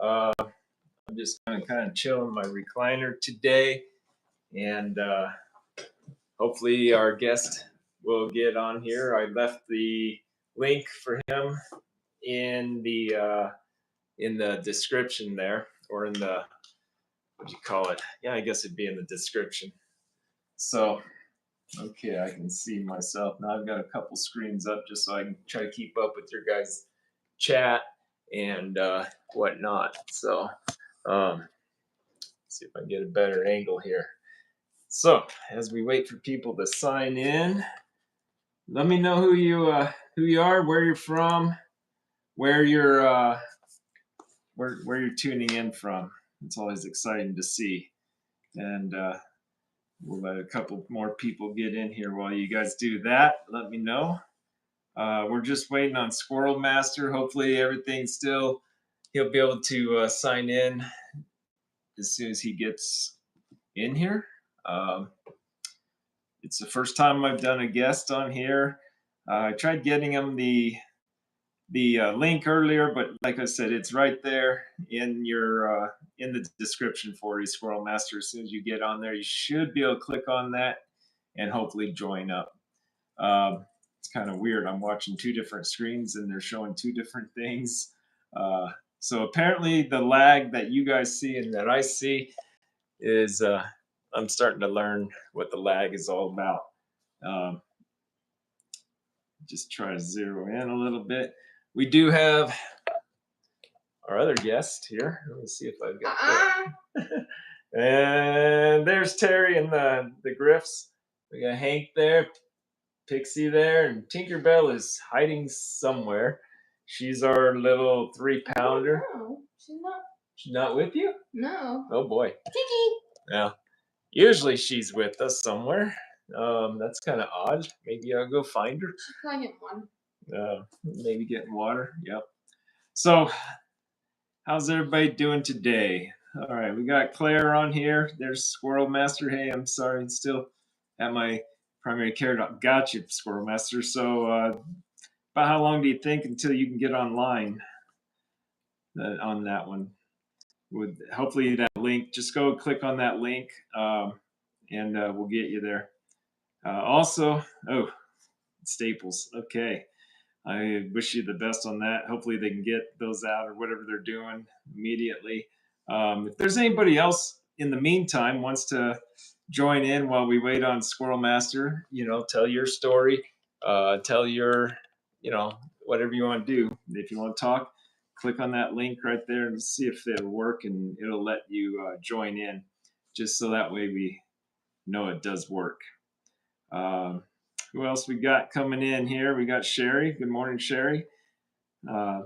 I'm just kind of chilling my recliner today, and hopefully our guest will get on here. I left the link for him in the description there, or in the, what do you call it? Yeah, I guess it'd be in the description. So, okay, I can see myself now. I've got a couple screens up just so I can try to keep up with your guys' chat and whatnot. So, see if I can get a better angle here. So, as we wait for people to sign in, let me know who you are, where you're from, where you're tuning in from. It's always exciting to see, and we'll let a couple more people get in here. While you guys do that, let me know. We're just waiting on Squirrel Master. Hopefully everything's still, he'll be able to sign in as soon as he gets in here. It's the first time I've done a guest on here. I tried getting him the link earlier, but like I said, it's right there in your in the description for you, Squirrel Master. As soon as you get on there, you should be able to click on that and hopefully join up. It's kind of weird. I'm watching two different screens and they're showing two different things. So apparently the lag that you guys see and that I see is I'm starting to learn what the lag is all about. Just try to zero in a little bit. We do have our other guest here. Let me see if I've got that. And there's Terry and the Griffs. We got Hank there, Pixie there, and Tinkerbell is hiding somewhere. She's our little 3-pounder. No, she's not. She's not with you? No. Oh boy. Kiki. Yeah. Usually she's with us somewhere. That's kind of odd. Maybe I'll go find her. She's probably getting water. Maybe getting water. Yep. So, how's everybody doing today? All right, we got Claire on here. There's Squirrel Master. Hey, I'm sorry, I'm still at my primary care dog. Gotcha, Squirrel Master. So, about how long do you think until you can get online on that one? Hopefully that link, just go click on that link, and we'll get you there. Also, Staples. Okay. I wish you the best on that. Hopefully they can get those out or whatever they're doing immediately. If there's anybody else in the meantime wants to join in while we wait on Squirrel Master, tell your story, tell your, whatever you want to do. If you want to talk, click on that link right there and see if it'll work, and it'll let you join in, just so that way we know it does work. Who else we got coming in here? We got Sherry. Good morning, Sherry. If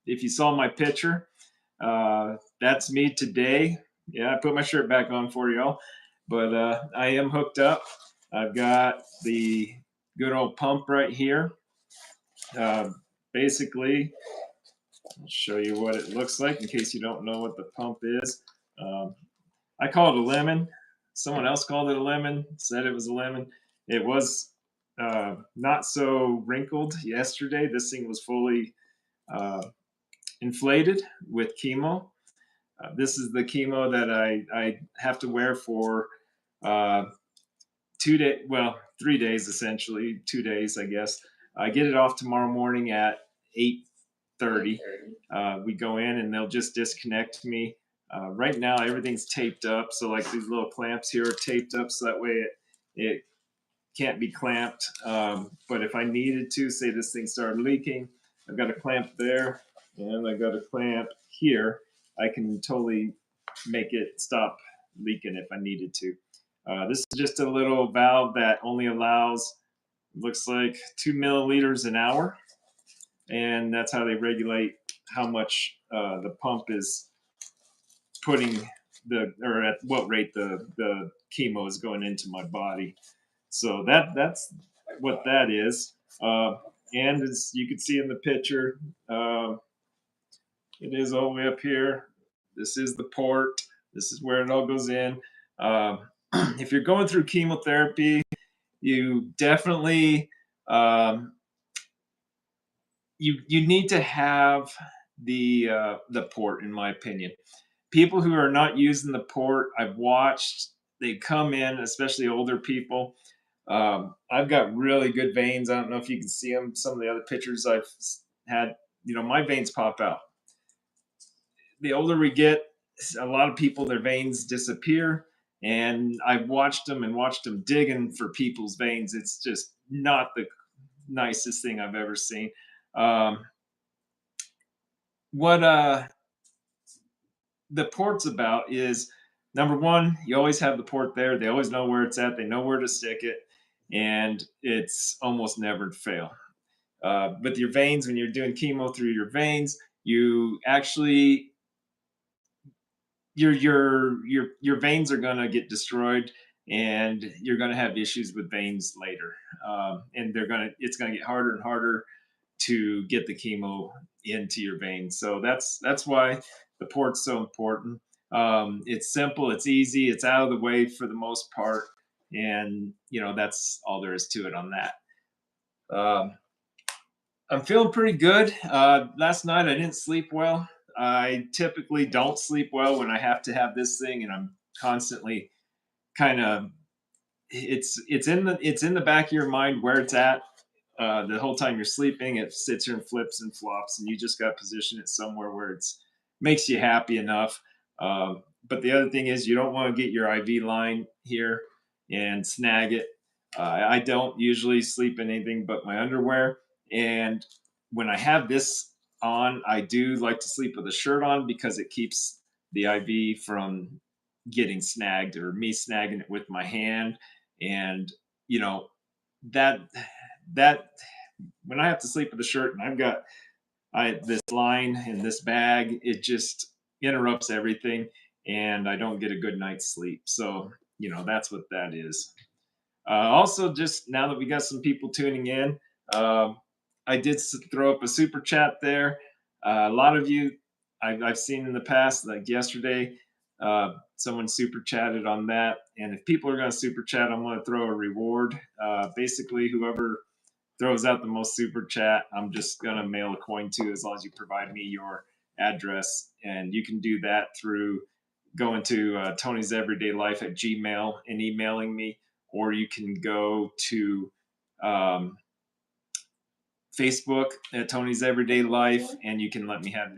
you saw my picture, that's me today. Yeah, I put my shirt back on for y'all, but I am hooked up. I've got the good old pump right here. Basically, I'll show you what it looks like in case you don't know what the pump is. I call it a lemon. Someone else called it a lemon, said it was a lemon. It was not so wrinkled yesterday. This thing was fully inflated with chemo. This is the chemo that I have to wear for 3 days essentially, 2 days, I guess. I get it off tomorrow morning at 8:30. We go in and they'll just disconnect me. Right now, everything's taped up. So like these little clamps here are taped up so that way it can't be clamped. But if I needed to, say this thing started leaking, I've got a clamp there and I got a clamp here. I can totally make it stop leaking if I needed to. This is just a little valve that only allows, looks like 2 milliliters an hour. And that's how they regulate how much the pump is putting or at what rate the chemo is going into my body. So that's what that is. And as you can see in the picture, it is all the way up here. This is the port. This is where it all goes in. If you're going through chemotherapy, you definitely you need to have the port, in my opinion. People who are not using the port, I've watched, they come in, especially older people. I've got really good veins. I don't know if you can see them. Some of the other pictures I've had, my veins pop out. The older we get, a lot of people, their veins disappear. And I've watched them digging for people's veins. It's just not the nicest thing I've ever seen. What the port's about is, number one, you always have the port there. They always know where it's at. They know where to stick it, and it's almost never fail. With your veins, when you're doing chemo through your veins, you actually your veins are gonna get destroyed, and you're gonna have issues with veins later, and it's gonna get harder and harder to get the chemo into your veins. So that's why the port's so important. It's simple, it's easy, it's out of the way for the most part, and that's all there is to it on that. Um, I'm feeling pretty good. Last night I didn't sleep well. I typically don't sleep well when I have to have this thing, and I'm constantly kind of it's in the back of your mind where it's at. The whole time you're sleeping, it sits here and flips and flops, and you just got to position it somewhere where it's makes you happy enough. But the other thing is, you don't want to get your IV line here and snag it. I don't usually sleep in anything but my underwear, and when I have this on, I do like to sleep with a shirt on because it keeps the IV from getting snagged, or me snagging it with my hand. And you know that that when I have to sleep with a shirt and I've got this line in this bag, it just interrupts everything, and I don't get a good night's sleep. So that's what that is. Also, just now that we got some people tuning in, um, I did throw up a super chat there. A lot of you I've seen in the past, like yesterday, someone super chatted on that. And if people are going to super chat, I'm going to throw a reward. Basically, whoever throws out the most super chat, I'm just going to mail a coin to, as long as you provide me your address. And you can do that through going to Tony's Everyday Life at Gmail and emailing me, or you can go to um, Facebook at Tony's Everyday Life, and you can let me have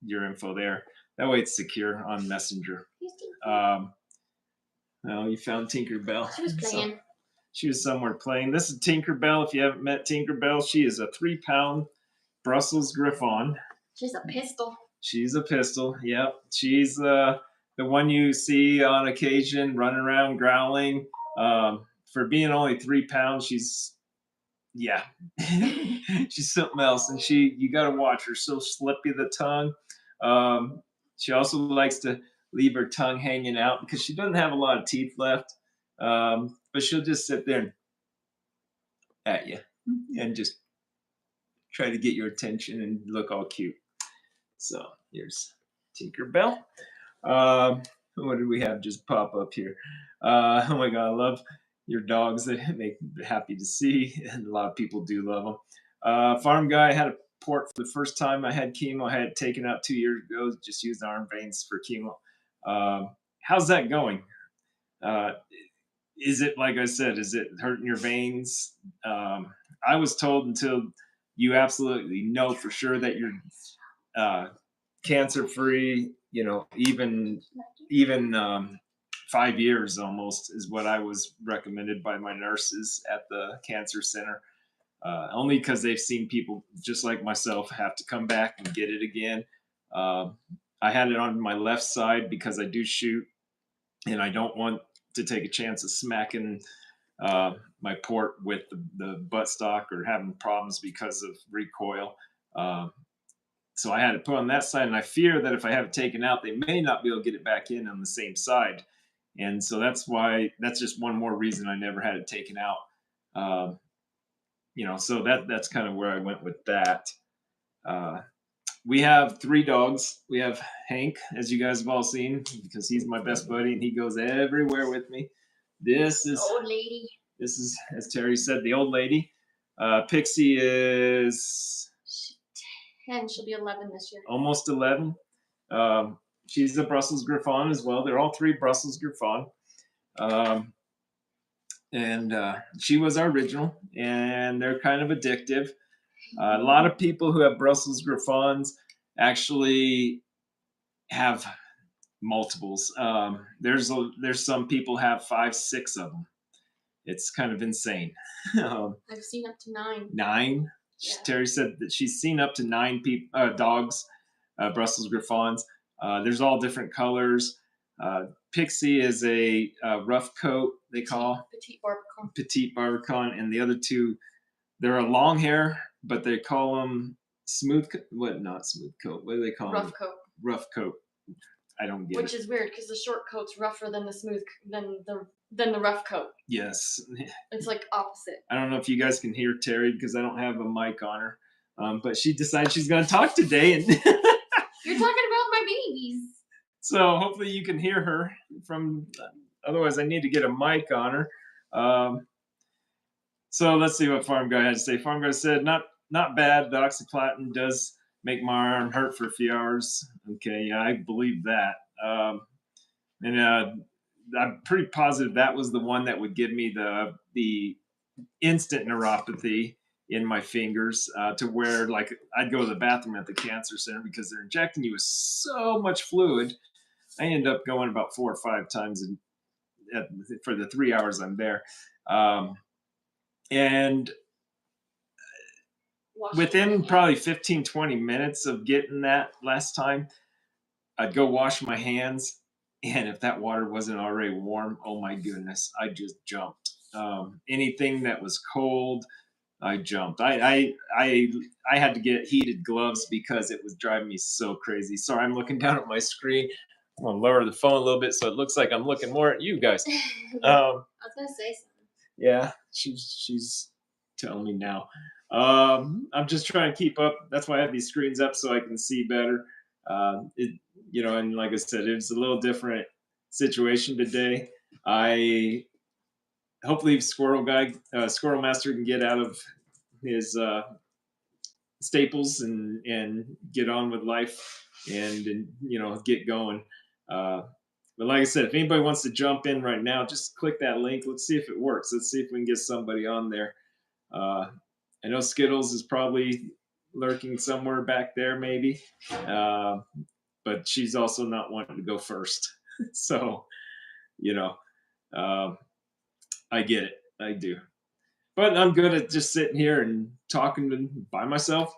your info there. That way it's secure on Messenger. Oh, you found Tinkerbell. She was playing. She was somewhere playing. This is Tinkerbell. If you haven't met Tinkerbell, she is a 3-pound Brussels Griffon. She's a pistol. She's a pistol. Yep. She's the one you see on occasion running around growling. For being only 3 pounds, she's she's something else. And you got to watch her. So slippy the tongue. She also likes to leave her tongue hanging out because she doesn't have a lot of teeth left. But she'll just sit there at you and just try to get your attention and look all cute. So here's Tinkerbell. What did we have just pop up here? Oh my God, I love your dogs. They make me happy to see, and a lot of people do love them. Farm guy had a port for the first time I had chemo. I had it taken out 2 years ago. Just used arm veins for chemo. How's that going? Is it, like I said, is it hurting your veins? I was told until you absolutely know for sure that you're cancer free, even 5 years almost is what I was recommended by my nurses at the cancer center. Only because they've seen people just like myself have to come back and get it again. I had it on my left side because I do shoot, and I don't want to take a chance of smacking my port with the buttstock or having problems because of recoil. So I had it put on that side, and I fear that if I have it taken out, they may not be able to get it back in on the same side. And so that's just one more reason I never had it taken out. So that's kind of where I went with that. We have 3 dogs. We have Hank, as you guys have all seen, because he's my best buddy and he goes everywhere with me. This is old lady. This is, as Terry said, the old lady. Pixie is 10. She'll be 11 this year. Almost 11. She's a Brussels Griffon as well. They're all 3 Brussels Griffon. And she was our original, and they're kind of addictive. A lot of people who have Brussels Griffons actually have multiples. There's some people have 5, 6 of them. It's kind of insane. I've seen up to 9. 9. Yeah. Terry said that she's seen up to 9 dogs, Brussels Griffons. There's all different colors. Pixie is a rough coat, they call. Petite Barbican. And the other 2, they're a long hair, but they call them smooth coat. What? Not smooth coat. What do they call them? Rough coat. Rough coat. I don't get it. Which is weird because the short coat's rougher than the smooth than the rough coat. Yes. It's like opposite. I don't know if you guys can hear Terry because I don't have a mic on her. But she decided she's going to talk today. And You're talking about my babies. So hopefully you can hear her from. Otherwise, I need to get a mic on her. So let's see what Farm Guy had to say. Farm Guy said, not bad. The oxyplatin does make my arm hurt for a few hours. Okay, yeah, I believe that. And I'm pretty positive that was the one that would give me the instant neuropathy in my fingers, to where like I'd go to the bathroom at the cancer center because they're injecting you with so much fluid. I end up going about 4 or 5 times for the 3 hours I'm there. And within probably 15, 20 minutes of getting that last time, I'd go wash my hands. And if that water wasn't already warm, oh my goodness, I just jumped. Anything that was cold, I jumped. I had to get heated gloves because it was driving me so crazy. Sorry, I'm looking down at my screen. I'm gonna lower the phone a little bit so it looks like I'm looking more at you guys. I was gonna say something. Yeah, she's telling me now. I'm just trying to keep up. That's why I have these screens up so I can see better. And like I said, it's a little different situation today. Hopefully Squirrel Master can get out of his staples and get on with life and get going. But like I said, if anybody wants to jump in right now, just click that link. Let's see if it works. Let's see if we can get somebody on there. I know Skittles is probably lurking somewhere back there maybe. But she's also not wanting to go first. So, I get it. I do. But I'm good at just sitting here and talking by myself.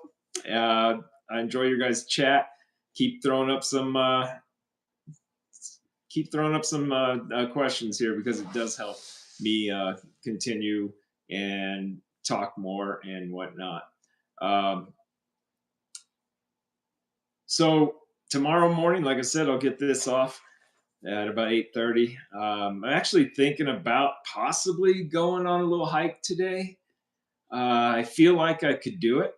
I enjoy your guys' chat. Keep throwing up some questions here because it does help me continue and talk more and whatnot. So tomorrow morning, like I said, I'll get this off at about 8:30. I'm actually thinking about possibly going on a little hike today. I feel like I could do it.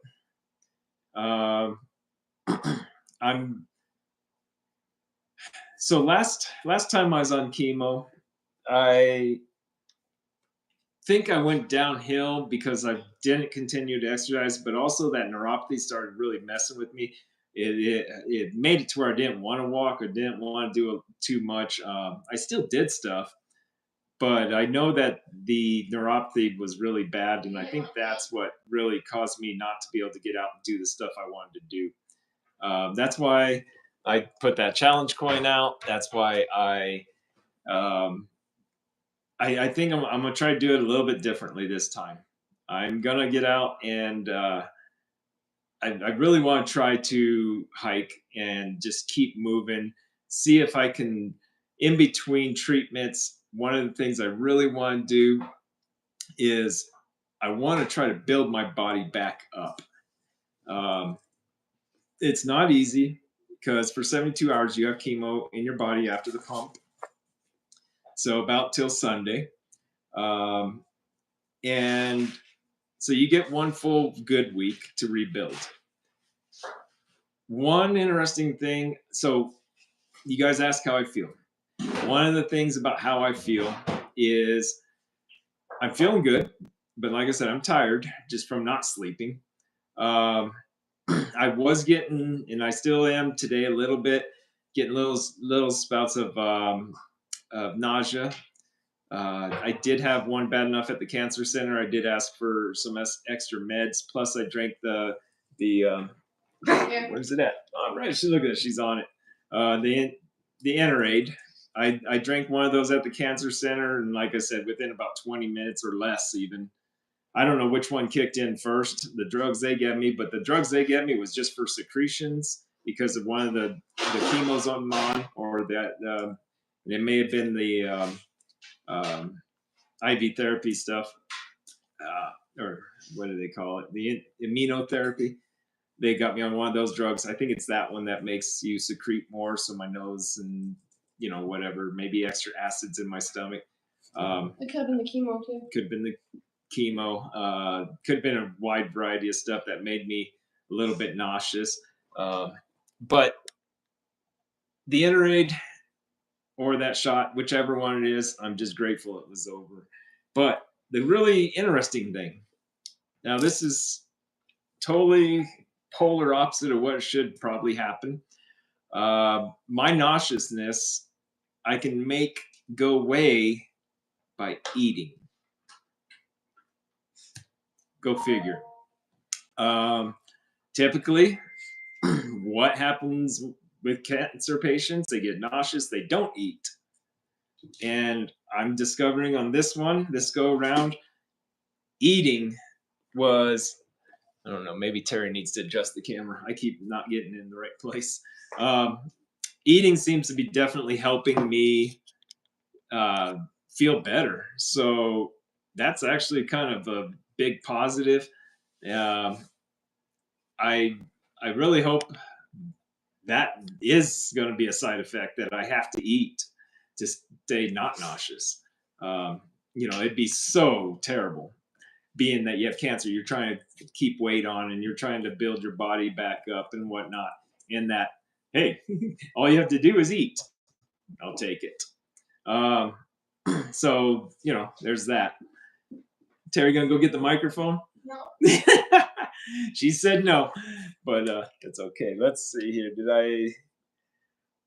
So last time I was on chemo, I think I went downhill because I didn't continue to exercise, but also that neuropathy started really messing with me. It made it to where I didn't want to walk or didn't want to do too much. I still did stuff, but I know that the neuropathy was really bad, and I think that's what really caused me not to be able to get out and do the stuff I wanted to do. That's why I put that challenge coin out. That's why I think I'm gonna try to do it a little bit differently this time. I'm gonna get out and I really want to try to hike and just keep moving. See if I can, in between treatments. One of the things I really want to do is I want to try to build my body back up. It's not easy because for 72 hours you have chemo in your body after the pump. So about till Sunday. And so you get one full good week to rebuild. One interesting thing, so you guys ask how I feel. One of the things about how I feel is I'm feeling good, but like I said, I'm tired just from not sleeping. I was getting, and I still am today a little bit, getting little spouts of nausea. I did have one bad enough at the cancer center. I did ask for some extra meds. Plus, I drank the where's it at? Oh, right. Look at it. She's on it. The Enerade. I drank one of those at the cancer center, and like I said, within about 20 minutes or less, even. I don't know which one kicked in first, the drugs they gave me, but the drugs they gave me was just for secretions because of one of the chemos I'm on, or that it may have been the IV therapy stuff, or what do they call it? The immunotherapy. They got me on one of those drugs. I think it's that one that makes you secrete more, so my nose and whatever, maybe extra acids in my stomach. It could have been the chemo too. Could have been the chemo. Could have been a wide variety of stuff that made me a little bit nauseous. But the Enerade or that shot, whichever one it is, I'm just grateful it was over. But the really interesting thing, now this is totally polar opposite of what should probably happen. My nauseousness, I can make go away by eating. Go figure. Typically, what happens with cancer patients? They get nauseous, they don't eat. And I'm discovering on this go around, eating was, I don't know, maybe Terry needs to adjust the camera. I keep not getting in the right place. Eating seems to be definitely helping me feel better. So that's actually kind of a big positive. I really hope that is going to be a side effect, that I have to eat to stay not nauseous. It'd be so terrible being that you have cancer. You're trying to keep weight on and you're trying to build your body back up and whatnot. And that, hey, all you have to do is eat. I'll take it. So, there's that. Terry gonna go get the microphone? No. She said no, but it's okay. Let's see here.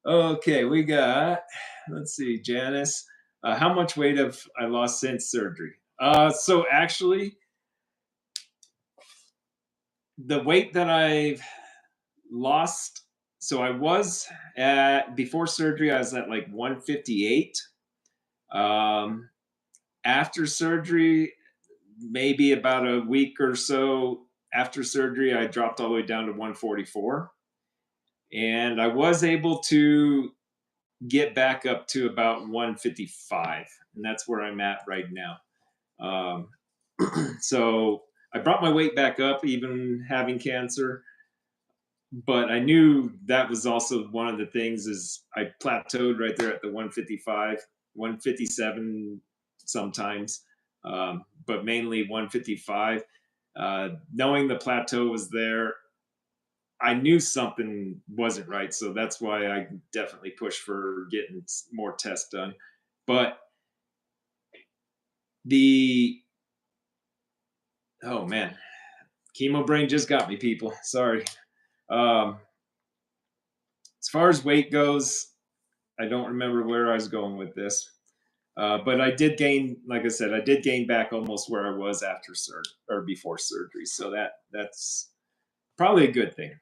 Okay, we got, let's see, Janice. How much weight have I lost since surgery? So actually, the weight that I've lost, so I was before surgery, I was at like 158. After surgery, maybe about a week or so after surgery, I dropped all the way down to 144. And I was able to get back up to about 155. And that's where I'm at right now. So I brought my weight back up, even having cancer. But I knew that was also one of the things, is I plateaued right there at the 155, 157 sometimes, but mainly 155. Knowing the plateau was there, I knew something wasn't right. So that's why I definitely pushed for getting more tests done. But oh man, chemo brain just got me, people. Sorry. As far as weight goes, I don't remember where I was going with this. But I did gain, like I said, I did gain back almost where I was after surgery or before surgery. So that's probably a good thing.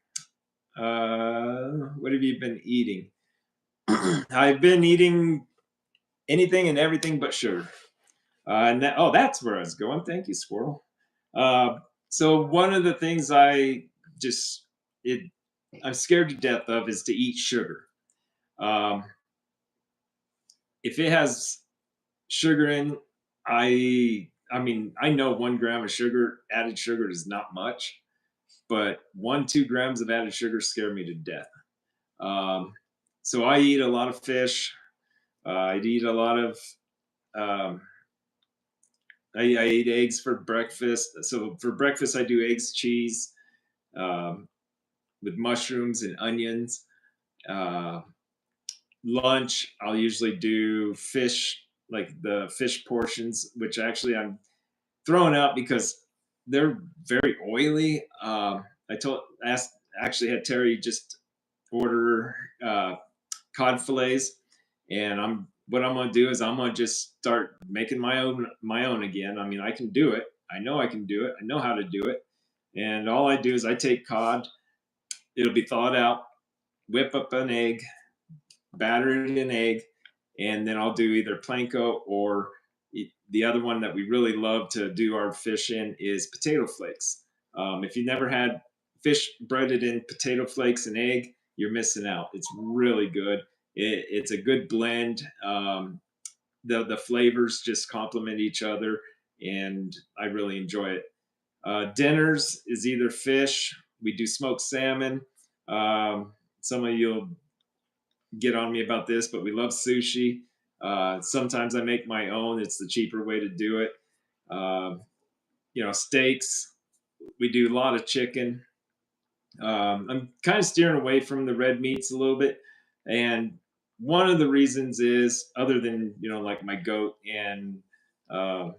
What have you been eating? I've been eating anything and everything but sugar. That's where I was going. Thank you, Squirrel. So one of the things I'm scared to death of is to eat sugar. If it has sugar in, I mean, I know 1 gram of added sugar is not much, but 2 grams of added sugar scare me to death. So I eat a lot of fish. I eat a lot of, I eat eggs for breakfast. So for breakfast, I do eggs, cheese, with mushrooms and onions. Lunch, I'll usually do fish, like the fish portions, which actually I'm throwing out because they're very oily. asked actually had Terry just order cod fillets, and what I'm gonna do is I'm gonna just start making my own again. I mean, I can do it. I know I can do it. I know how to do it. And all I do is I take cod. It'll be thawed out. Whip up an egg, batter it in egg, and then I'll do either planko or the other one that we really love to do our fish in is potato flakes. If you've never had fish breaded in potato flakes and egg, you're missing out. It's really good. It's a good blend. The flavors just complement each other, and I really enjoy it. Dinners is either fish. We do smoked salmon. Some of you'll get on me about this, but we love sushi. Sometimes I make my own. It's the cheaper way to do it. Uh, steaks. We do a lot of chicken. I'm kind of steering away from the red meats a little bit, and one of the reasons is other than like my goat and uh,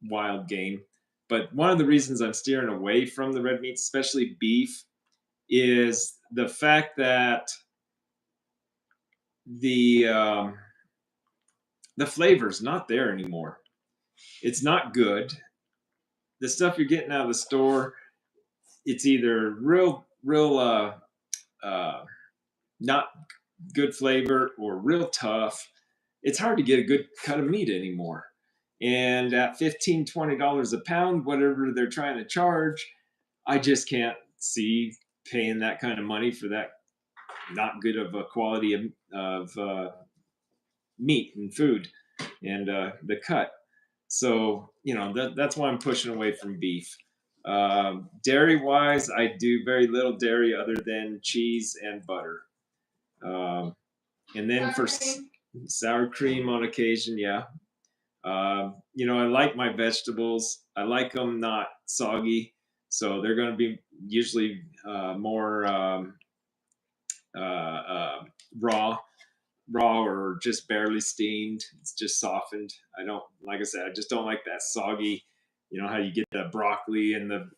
wild game, but one of the reasons I'm steering away from the red meats, especially beef, is the fact that the the flavor's not there anymore. It's not good. The stuff you're getting out of the store, it's either real uh, not good flavor or real tough. It's hard to get a good cut of meat anymore. And at $15-20 a pound, whatever they're trying to charge, I just can't see paying that kind of money for that not good of a quality of meat and food and the cut. So that's why I'm pushing away from beef. Dairy wise, I do very little dairy other than cheese and butter. Um, and then for sour cream on occasion, yeah. I like my vegetables. I like them not soggy, so they're going to be usually more raw, or just barely steamed. It's just softened. I don't, like I said, I just don't like that soggy. You know how you get the broccoli in the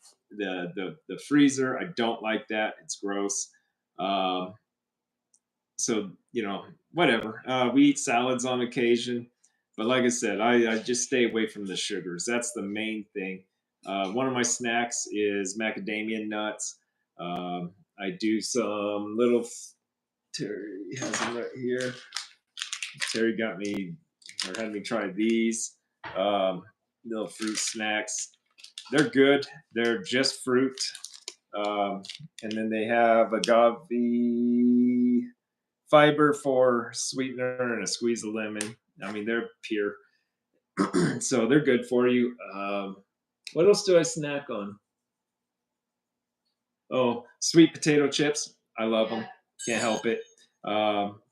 freezer. I don't like that. It's gross. Um, so whatever. We eat salads on occasion, but like I said, I just stay away from the sugars. That's the main thing. One of my snacks is macadamia nuts. I do some little. Terry has them right here. Terry got me or had me try these little fruit snacks. They're good. They're just fruit. And then they have agave fiber for sweetener and a squeeze of lemon. I mean, they're pure. So they're good for you. What else do I snack on? Oh, sweet potato chips. I love them. Can't help it.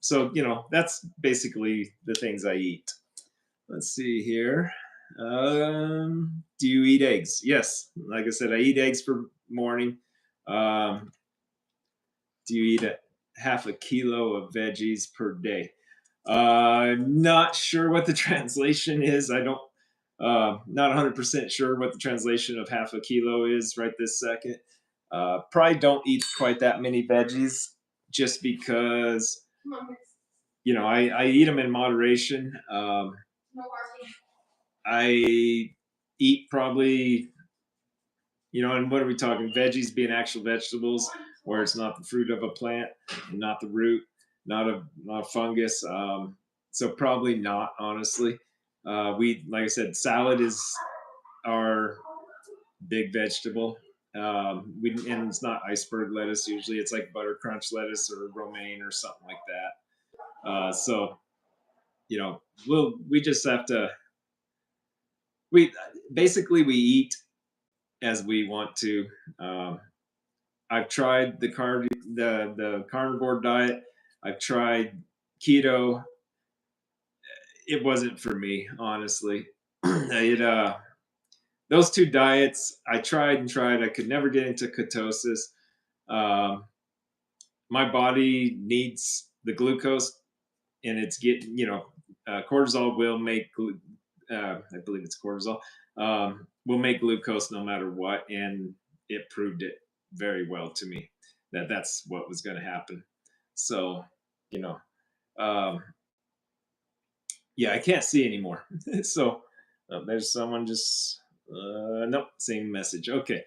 So, that's basically the things I eat. Let's see here. Do you eat eggs? Yes. Like I said, I eat eggs for morning. Um, do you eat half a kilo of veggies per day? Not sure what the translation is. I don't, not 100% sure what the translation of half a kilo is right this second. Probably don't eat quite that many veggies just because, I eat them in moderation. I eat probably, and what are we talking? Veggies being actual vegetables, where it's not the fruit of a plant, and not the root, not a fungus. So probably not, honestly. Like I said, salad is our big vegetable. And it's not iceberg lettuce usually. It's like butter crunch lettuce or romaine or something like that. So we just have to. We basically we eat as we want to. Um, I've tried the carnivore diet. I've tried keto. It wasn't for me, honestly. Those two diets I tried and tried. I could never get into ketosis. Um, my body needs the glucose, and it's getting cortisol will make. I believe it's cortisol. Will make glucose no matter what, and it proved it. very well to me that that's what was going to happen. So, you know, um, yeah, I can't see anymore. So there's someone just nope, same message. Okay,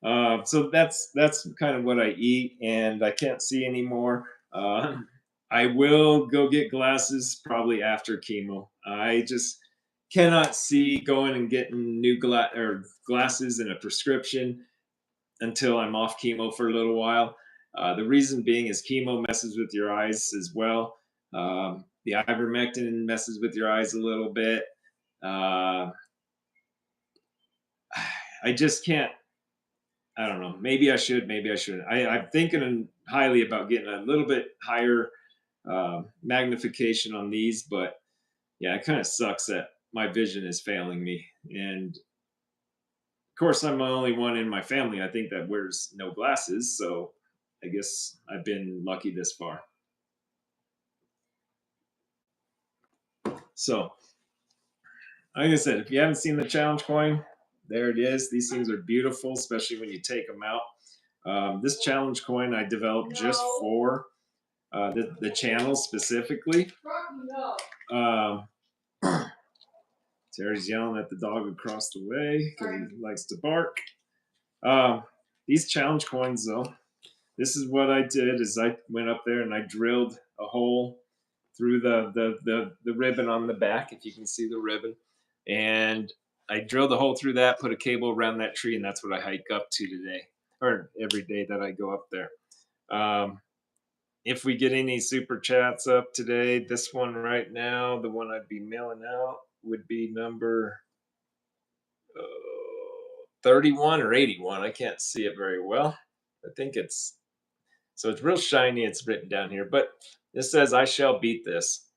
so that's kind of what I eat, and I can't see anymore. Uh, I will go get glasses probably after chemo. I just cannot see going and getting new glasses and a prescription until I'm off chemo for a little while. The reason being is chemo messes with your eyes as well. The ivermectin messes with your eyes a little bit. Uh, I just can't. I don't know. Maybe I should. Maybe I shouldn't. I'm thinking highly about getting a little bit higher magnification on these, but yeah, it kind of sucks that my vision is failing me. And of course, I'm the only one in my family, I think, that wears no glasses. So I guess I've been lucky this far. So, like I said, if you haven't seen the challenge coin, there it is. These things are beautiful, especially when you take them out. This challenge coin I developed just for the channel specifically. Um, Terry's yelling at the dog across the way because he likes to bark. These challenge coins, though, this is what I did: is I went up there and I drilled a hole through the ribbon on the back, if you can see the ribbon, and I drilled a hole through that, put a cable around that tree, and that's what I hike up to today, or every day that I go up there. If we get any super chats up today, this one right now, the one I'd be mailing out would be number 31 or 81. I can't see it very well. I think it's so it's real shiny. It's written down here, but this says, "I shall beat this."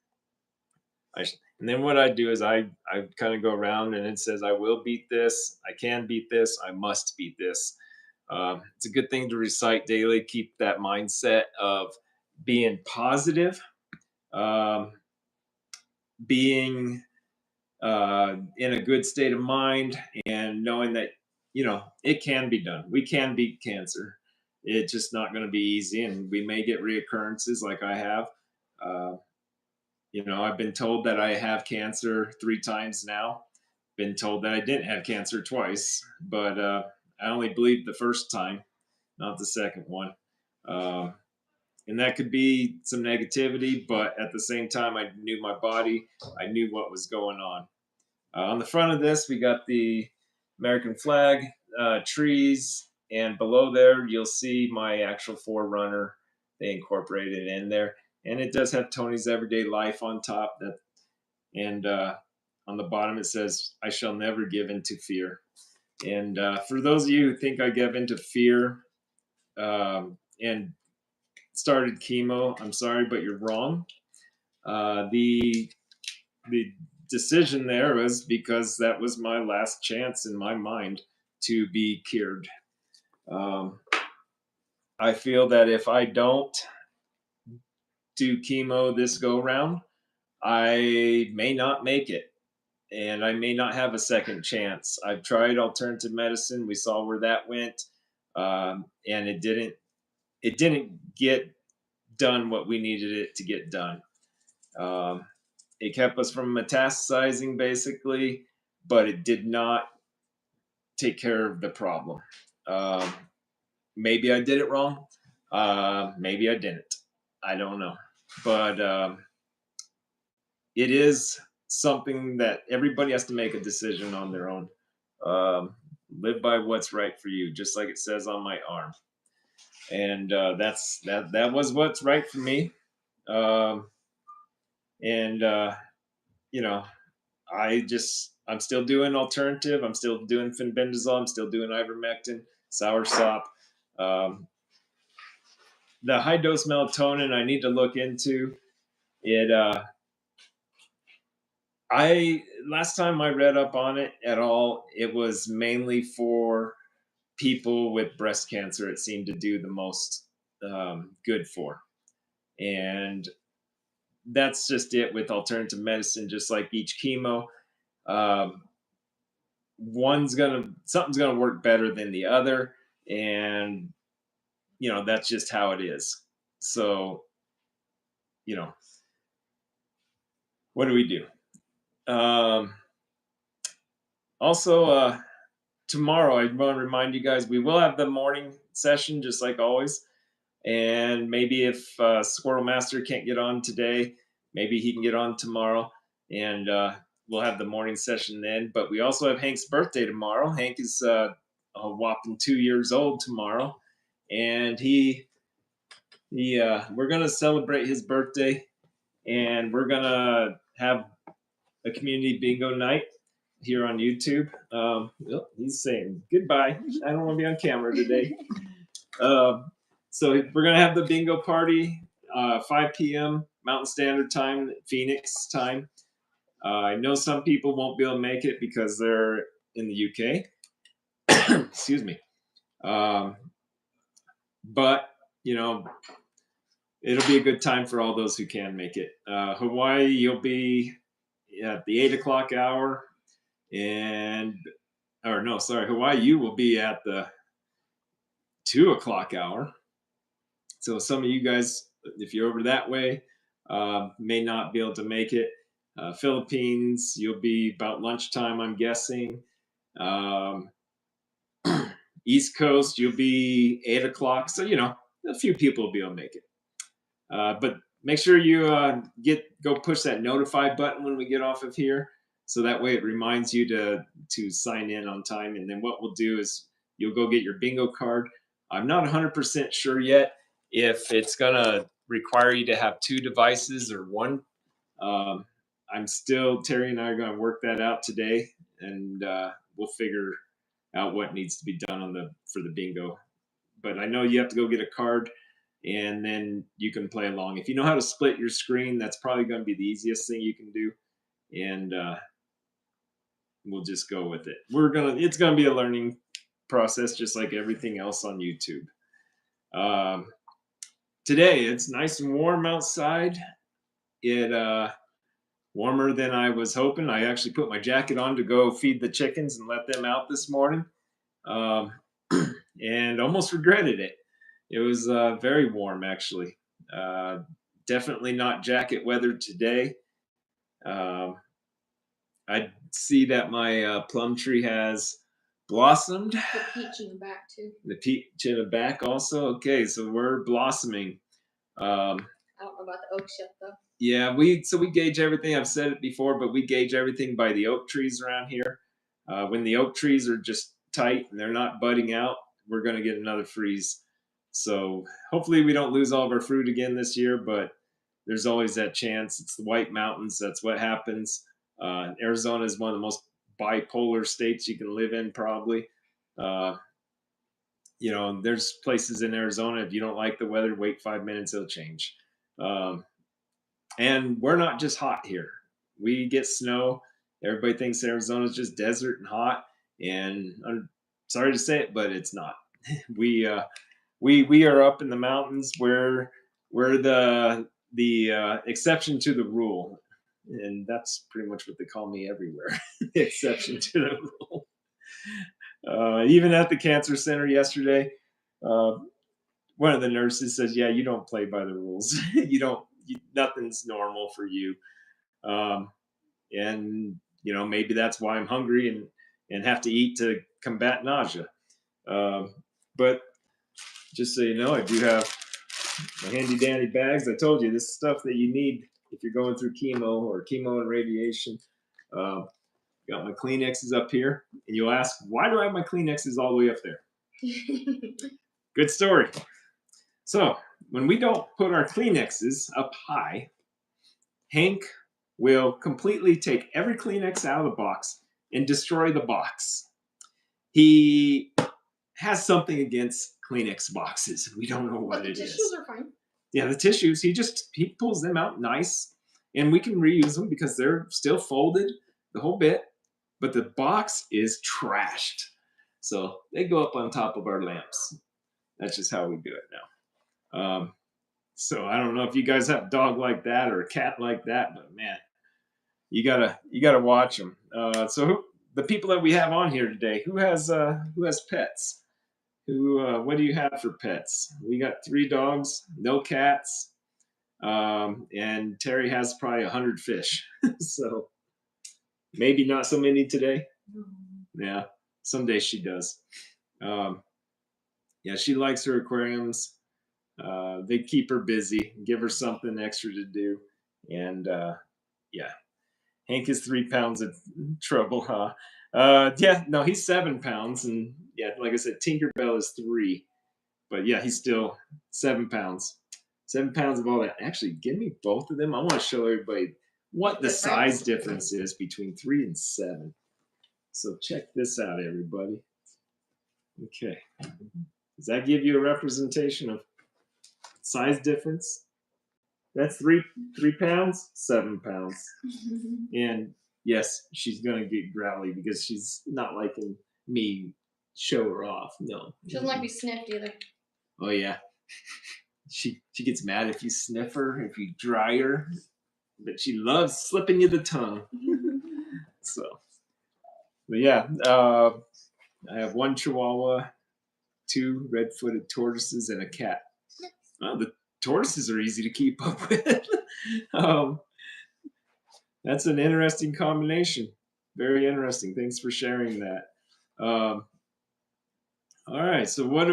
And then what I do is I kind of go around and it says, "I will beat this. I can beat this. I must beat this." It's a good thing to recite daily. Keep that mindset of being positive, um, being in a good state of mind, and knowing that it can be done. We can beat cancer. It's just not going to be easy, and we may get reoccurrences like I have. Uh, I've been told that I have cancer 3 times now. Been told that I didn't have cancer twice, but I only believed the first time, not the second one. Uh, and that could be some negativity, but at the same time, I knew my body. I knew what was going on. On the front of this, we got the American flag, trees, and below there, you'll see my actual forerunner. They incorporated in there, and it does have Tony's Everyday Life on top. And on the bottom, it says, "I shall never give in to fear." And for those of you who think I give into fear and started chemo, I'm sorry, but you're wrong. The decision there was because that was my last chance in my mind to be cured. I feel that if I don't do chemo this go round, I may not make it, and I may not have a second chance. I've tried alternative medicine. We saw where that went, and it didn't get done what we needed it to get done. Um, it kept us from metastasizing, basically, but it did not take care of the problem. Um, Maybe I did it wrong. Maybe I didn't. I don't know. But it is something that everybody has to make a decision on their own. Live by what's right for you, just like it says on my arm. And that was what's right for me. Um, and you know, I'm still doing alternative. I'm still doing fenbendazole. I'm still doing ivermectin, soursop. Um, the high dose melatonin I need to look into it. I last time I read up on it at all, it was mainly for people with breast cancer. It seemed to do the most good for, and that's just it with alternative medicine. Just like each chemo, um, something's gonna work better than the other, and that's just how it is. So, you know, what do we do? Also, tomorrow, I want to remind you guys, we will have the morning session just like always. And maybe if Squirrel Master can't get on today, maybe he can get on tomorrow. And we'll have the morning session then. But we also have Hank's birthday tomorrow. Hank is a whopping 2 years old tomorrow. And we're going to celebrate his birthday. And we're going to have a community bingo night here on YouTube. He's saying goodbye. I don't want to be on camera today. So we're going to have the bingo party, 5 p.m. Mountain Standard Time, Phoenix time. I know some people won't be able to make it because they're in the UK. Excuse me. But, it'll be a good time for all those who can make it. Hawaii, you'll be at the 8 o'clock hour. Hawaii, you will be at the 2 o'clock hour. So some of you guys, if you're over that way, may not be able to make it. Philippines, you'll be about lunchtime, I'm guessing. East Coast, you'll be 8 o'clock. So, a few people will be able to make it. But make sure you go push that notify button when we get off of here. So that way it reminds you to sign in on time. And then what we'll do is you'll go get your bingo card. I'm not 100% sure yet if it's going to require you to have 2 devices or 1. Terry and I are going to work that out today, and we'll figure out what needs to be done for the bingo. But I know you have to go get a card, and then you can play along. If you know how to split your screen, that's probably going to be the easiest thing you can do. And we'll just go with it. It's going to be a learning process, just like everything else on YouTube. Today, it's nice and warm outside. Warmer than I was hoping. I actually put my jacket on to go feed the chickens and let them out this morning, and almost regretted it. It was very warm, actually. Definitely not jacket weather today. I see that my plum tree has blossomed. The peach in the back, too. The peach in the back also? Okay, so we're blossoming. I don't know about the oaks yet, though. Yeah, we gauge everything. I've said it before, but we gauge everything by the oak trees around here. When the oak trees are just tight and they're not budding out, we're going to get another freeze. So hopefully we don't lose all of our fruit again this year, but there's always that chance. It's the White Mountains. That's what happens. Arizona is one of the most bipolar states you can live in, probably. There's places in Arizona, if you don't like the weather, wait 5 minutes, it'll change. And we're not just hot here. We get snow. Everybody thinks Arizona's just desert and hot. And I'm sorry to say it, but it's not. We are up in the mountains where we're the exception to the rule. And that's pretty much what they call me everywhere. The exception to the rule. Even at the cancer center yesterday, one of the nurses says, "Yeah, you don't play by the rules. Nothing's normal for you." And maybe that's why I'm hungry and have to eat to combat nausea. But just so you know, I do have my handy dandy bags. I told you, this is stuff that you need if you're going through chemo and radiation. Got my Kleenexes up here, and you'll ask, why do I have my Kleenexes all the way up there? Good story. So when we don't put our Kleenexes up high, Hank will completely take every Kleenex out of the box and destroy the box. He has something against Kleenex boxes. We don't know what it is. The tissues are fine. Yeah, the tissues, he pulls them out nice, and we can reuse them because they're still folded, the whole bit, but the box is trashed. So they go up on top of our lamps. That's just how we do it now. So I don't know if you guys have a dog like that or a cat like that, but man, you gotta watch them. So the people that we have on here today, who has pets? What do you have for pets? We got 3 dogs, no cats, and Terry has probably 100 fish. So maybe not so many today. Yeah, someday she does. Yeah, she likes her aquariums. They keep her busy, give her something extra to do, and yeah. Hank is 3 pounds of trouble, huh? Yeah, no, he's 7 pounds, and yeah, like I said, Tinkerbell is 3, but yeah, he's still 7 pounds. 7 pounds of all that. Actually, give me both of them. I want to show everybody what the size difference is between 3 and 7. So check this out, everybody. Okay, does that give you a representation of size difference? That's 3 pounds, 7 pounds. And yes, she's gonna get growly because she's not liking me show her off. No. She doesn't like to be sniffed either. Oh yeah. She gets mad if you sniff her, if you dry her, but she loves slipping you the tongue. So, but yeah, I have 1 Chihuahua, 2 red-footed tortoises, and a cat. Oh, the tortoises are easy to keep up with. That's an interesting combination. Very interesting. Thanks for sharing that. All right. So what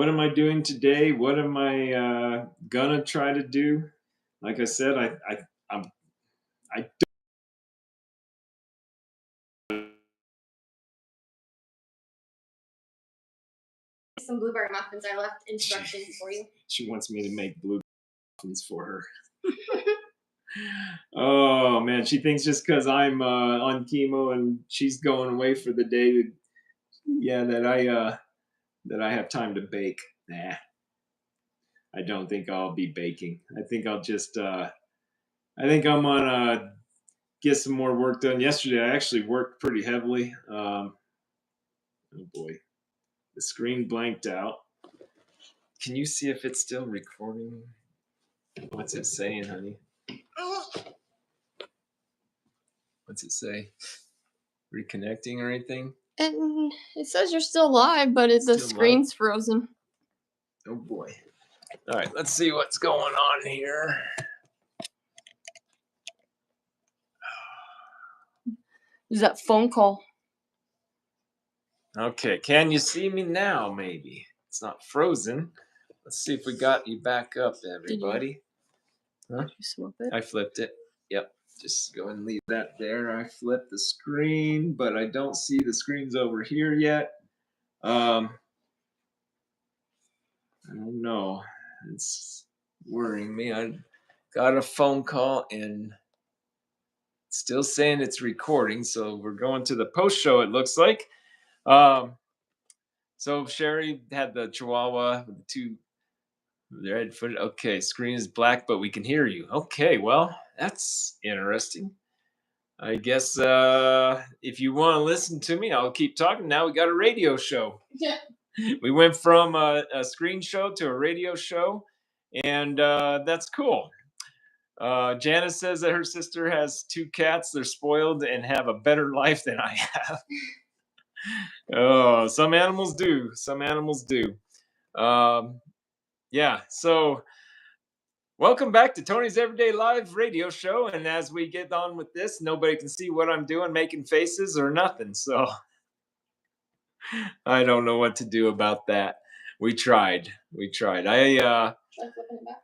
am I doing today? What am I gonna try to do? Like I said, I Some blueberry muffins. I left instructions for you. She wants me to make blue muffins for her. Oh man, she thinks just because I'm on chemo and she's going away for the day, yeah, that I have time to bake. Nah, I don't think I'll be baking. I think I'll just I think I'm gonna get some more work done. Yesterday I actually worked pretty heavily. Oh boy, the screen blanked out. Can you see if it's still recording? What's it saying, honey? What's it say? Reconnecting or anything? And it says you're still live, but the screen's frozen. Oh boy. All right, let's see what's going on here. Is that phone call? Okay, can you see me now? Maybe it's not frozen. Let's see if we got you back up, everybody. Huh? Did you swap it? I flipped it. Yep. Just go and leave that there. I flipped the screen, but I don't see the screens over here yet. I don't know. It's worrying me. I got a phone call and it's still saying it's recording. So we're going to the post show, it looks like. So Sherry had the Chihuahua with the 2 red foot. Okay, screen is black, but we can hear you. Okay, well, that's interesting. I guess if you want to listen to me, I'll keep talking. Now we got a radio show. Yeah. We went from a screen show to a radio show, and that's cool. Janice says that her sister has 2 cats. They're spoiled and have a better life than I have. Oh, some animals do. Some animals do. Yeah, so welcome back to Tony's Everyday Live radio show. And as we get on with this, nobody can see what I'm doing, making faces or nothing. So I don't know what to do about that. We tried. Try flipping it back.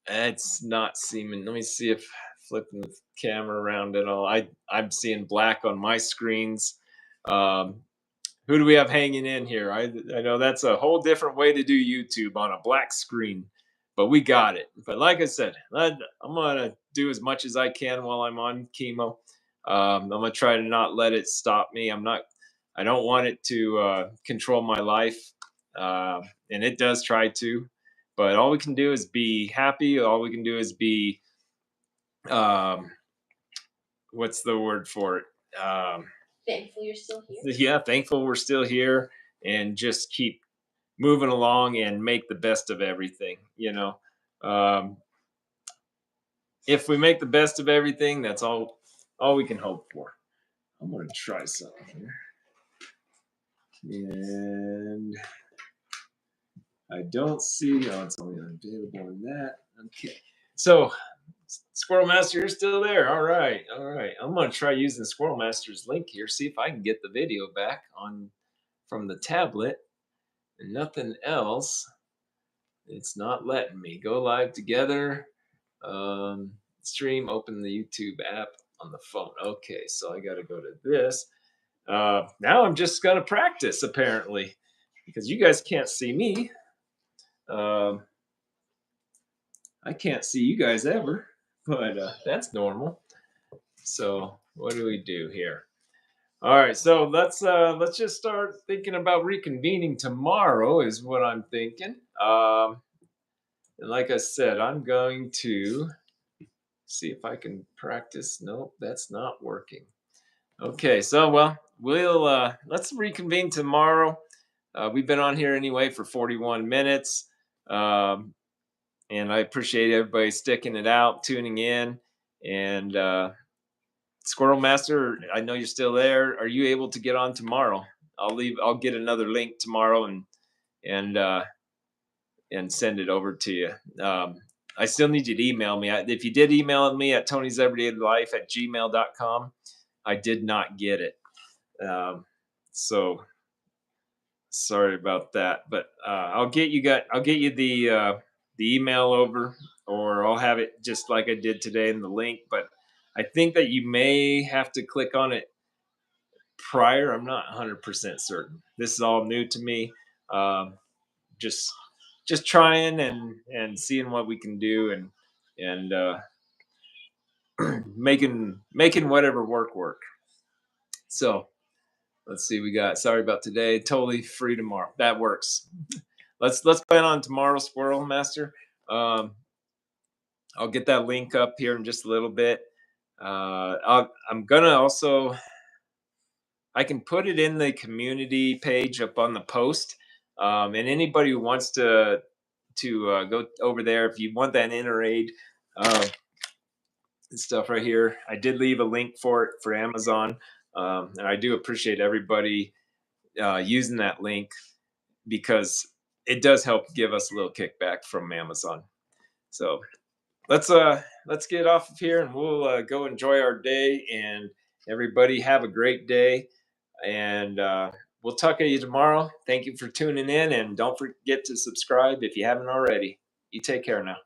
It's not seeming. Let me see if flipping the camera around at all. I'm seeing black on my screens. Who do we have hanging in here? I know that's a whole different way to do YouTube on a black screen, but we got it. But like I said, I'm gonna do as much as I can while I'm on chemo. I'm gonna try to not let it stop me. I don't want it to control my life, and it does try to. But all we can do is be happy. All we can do is be, what's the word for it? Thankful you're still here. Yeah, thankful we're still here, and just keep moving along and make the best of everything. If we make the best of everything, that's all we can hope for. I'm gonna try something here. And I don't see, oh, it's only available in that. Okay. So, Squirrel Master, you're still there. All right. All right. I'm going to try using Squirrel Master's link here, see if I can get the video back on from the tablet and nothing else. It's not letting me. Go live together. Stream, open the YouTube app on the phone. Okay. So I got to go to this. Now I'm just going to practice, apparently, because you guys can't see me. I can't see you guys ever, but that's normal. So what do we do here? All right, so let's just start thinking about reconvening tomorrow is what I'm thinking. And like I said, I'm going to see if I can practice. Nope, that's not working. Okay, so well, we'll let's reconvene tomorrow. We've been on here anyway for 41 minutes. And I appreciate everybody sticking it out, tuning in. And Squirrel Master, I know you're still there. Are you able to get on tomorrow? I'll get another link tomorrow and send it over to you. I still need you to email me. If you did email me at tonyseverydaylife@gmail.com, I did not get it. So sorry about that, but I'll get you the email over, or I'll have it just like I did today in the link. But I think that you may have to click on it prior. I'm not 100% certain. This is all new to me. Just trying and seeing what we can do and making whatever work. So let's see. We got sorry about today. Totally free tomorrow. That works. Let's plan on tomorrow, Squirrel Master. I'll get that link up here in just a little bit. I'm gonna also, I can put it in the community page up on the post, and anybody who wants to go over there, if you want that inner aid stuff right here, I did leave a link for it for Amazon, and I do appreciate everybody using that link because it does help give us a little kickback from Amazon. So let's get off of here and we'll go enjoy our day, and everybody have a great day, and we'll talk to you tomorrow. Thank you for tuning in, and don't forget to subscribe if you haven't already. You take care now.